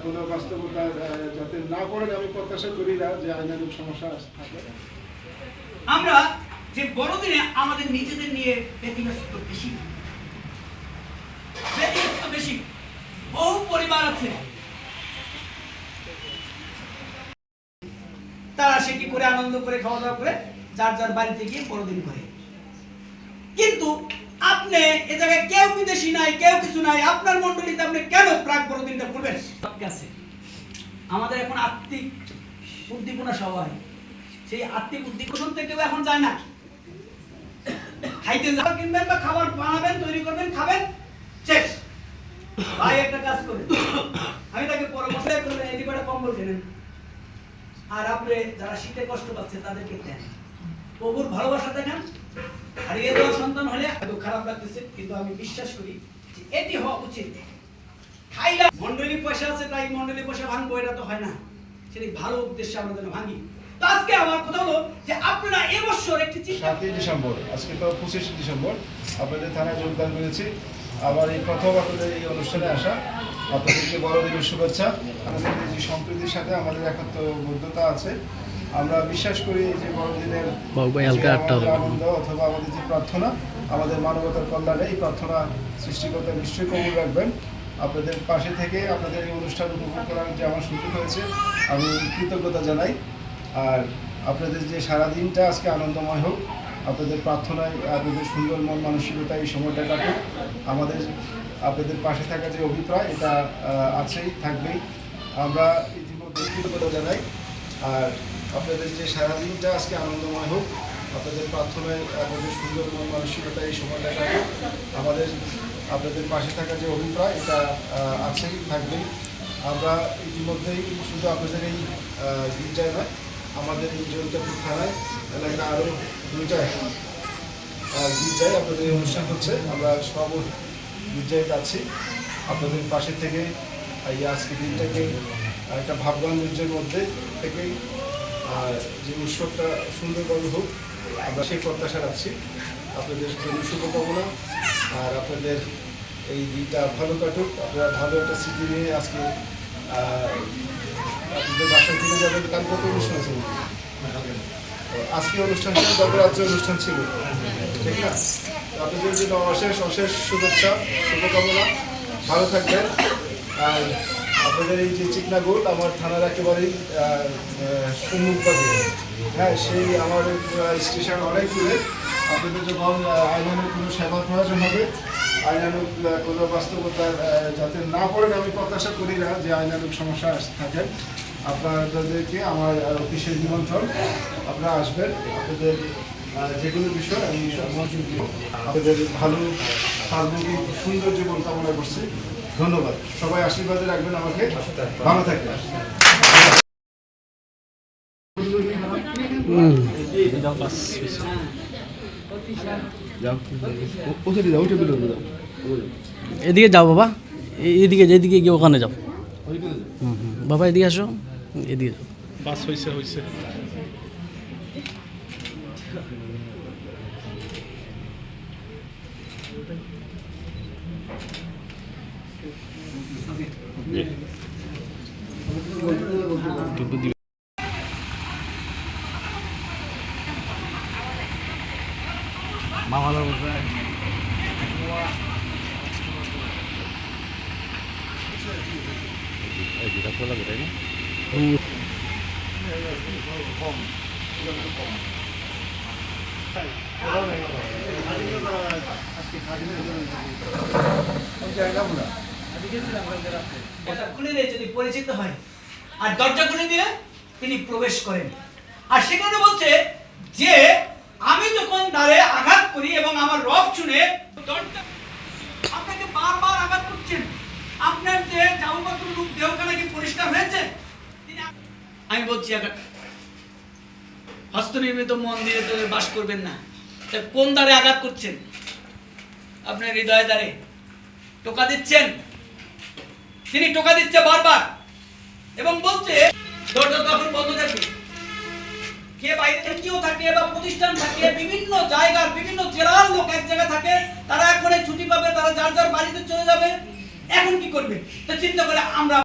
কোনো বাস্তবতা যাতে না পড়েন আমি প্রত্যাশা করি না যে আইনানুগ সমস্যা থাকে। আমরা যে বড়দিনে আমাদের নিজেদের নিয়ে ব্যতিব্যস্ত বেশি বহু পরিবার আছে তারা সেটি করে আনন্দ করে খাওয়া দাওয়া করে যার যার বাড়িতে গিয়ে বড়দিন করে, কিন্তু আপনি এ জায়গায় কেউ বিদেশি নাই, কেউ কিছু নাই, আপনার মন্ডলীতে আপনি কেন প্রাক বড়দিনটা করবেন? আমাদের এখন আত্মিক উদ্দীপনা সবাই, সেই আত্মিক উদ্দীপনা থেকেও এখন যায় না। খাইতে যাওয়া কিনবেন বা খাবার বানাবেন, তৈরি করবেন, খাবেন, শেষ। ভাই একটা কাজ করে, আমি তাকে পরামর্শ করবেন এই দিকটা কম্বল কেনেন, আর আপনি যারা শীতে কষ্ট পাচ্ছে তাদেরকে দেন, প্রভুর ভালোবাসা দেখান। হারিয়ে যাওয়া সন্তান হলে হয়তো খারাপ লাগতেছে, কিন্তু আমি বিশ্বাস করি যে এটি হওয়া উচিত। খাইলা মন্ডলী পয়সা আছে তাই মন্ডলী পয়সা ভাঙবো, এটা তো হয় না। সেটি ভালো উদ্দেশ্যে আমরা যেন ভাঙি। তো আজকে আমার কথা হলো যে আপনারা এবছর একটি 7ই ডিসেম্বর, আজকে তো 25 ডিসেম্বর আপনাদের থানায় যোগদান করেছি। আবার এই প্রথম আপনাদের এই অনুষ্ঠানে আসা, আপনাদেরকে বড়দিনের শুভেচ্ছা। আমাদের যে সম্প্রীতির সাথে আমাদের একত্রবদ্ধতা আছে, আমরা বিশ্বাস করি যে বড়দিনের আনন্দ অথবা আমাদের যে প্রার্থনা, আমাদের মানবতার কল্যাণে এই প্রার্থনা সৃষ্টিকর্তা নিশ্চয়ই কবুল রাখবেন। আপনাদের পাশে থেকে আপনাদের এই অনুষ্ঠান উপভোগ করার যে আমার সুযোগ হয়েছে, আমি কৃতজ্ঞতা জানাই। আর আপনাদের যে সারাদিনটা আজকে আনন্দময় হোক, আপনাদের প্রার্থনায় আপনাদের সুন্দর মন মানসিকতা এই সময়টা কাটুক। আমাদের আপনাদের পাশে থাকা যে অভিপ্রায় এটা আছেই, থাকবেই। আমরা ইতিমধ্যে কৃতজ্ঞতা জানাই। আর আপনাদের যে সারাদিনটা আজকে আনন্দময় হোক, আপনাদের প্রার্থনায় আপনাদের সুন্দর মন মানসিকতা এই সময়টা কাটুক। আমাদের আপনাদের পাশে থাকা যে অভিপ্রায় এটা আছেই, থাকবেই। আমরা ইতিমধ্যেই শুধু আপনাদের এই গির্জায় নয়, আমাদের এই জয়ন্তপুর থানায় এলাকায় আরও 2টা গির্জায় আপনাদের এই অনুষ্ঠান হচ্ছে। আমরা সব গির্জায় যাচ্ছি আপনাদের পাশে থেকে এই আজকে দিনটাকে একটা ভাববান নির্জের মধ্যে থেকেই যে উৎসবটা সুন্দরভাবে হোক, আমরা সেই প্রত্যাশা রাখছি। আপনাদের জন্য শুভকামনা। আর আপনাদের এই দিনটা ভালো কাটুক, আপনারা ভালো একটা স্মৃতি নিয়ে আজকে আপনাদের বাসায় ফিরে যাবেন। কালকে কত অনুষ্ঠান ছিল? আজকে অনুষ্ঠান ছিল, গত রাত্রে অনুষ্ঠান ছিল, ঠিক না? আপনাদের জন্য অশেষ শুভেচ্ছা, শুভকামনা। ভালো থাকবেন। আর আপনাদের এই যে চিকনা গোল আমার থানার একেবারেই সম্মুখভাগে, হ্যাঁ, সেই আমার স্টেশন অনেক দূরে। আপনাদের যখন আইনানুগ কোনো সেবা প্রয়োজন হবে, আইনানুগ কোনো বাস্তবতা যাতে না পড়েন আমি প্রত্যাশা করি না যে আইনানুগ সমস্যা থাকেন, আপনাদেরকে আমার অফিসের নিমন্ত্রণ, আপনারা আসবেন। আপনাদের যে কোনো বিষয় আমি মনোযোগ দিব। আপনাদের ভালো সার্বজনীন সুন্দর জীবন কামনা করছি। ধন্যবাদ। সবাই আশীর্বাদে রাখবেন আমাকে। ভালো থাকবেন। এদিকে যাও বাবা, এদিকে যেদিকে গিয়ে ওখানে যাও। বাবা এদিকে আসো, এদিকে যাও। বাস হয়েছে মা ভালো হুম। দরজা খুলে দিয়ে যদি পরিচিত হয় আর দরজা খুলে দিয়ে তিনি প্রবেশ করেন আর সেখানে বলছে যে আমি যখন দ্বারে আঘাত করি এবং আমার রব শুনে দরজা আপনাকে বারবার আঘাত করছেন আপনার যে জামাপত্র রূপ দেহখানা কি পরিষ্কার হয়েছে আমি বলছি হস্তনির্মিত মন্দিরে তো বাস করবেন না তা কোন দ্বারে আঘাত করছেন আপনার হৃদয় দ্বারে টোকা দিচ্ছেন তিনি টোকা দিচ্ছে বারবার এবং বলছে দরজা তখন বন্ধ থাকবে কে বাইরে এনজিও থাকে বা প্রতিষ্ঠান থাকে বিভিন্ন জায়গার বিভিন্ন জেলার লোক এক জায়গায় থাকে তারা এখন ছুটি পাবে তারা যার যার বাড়িতে চলে যাবে এখন কি করবে তো চিন্তা করে আমরা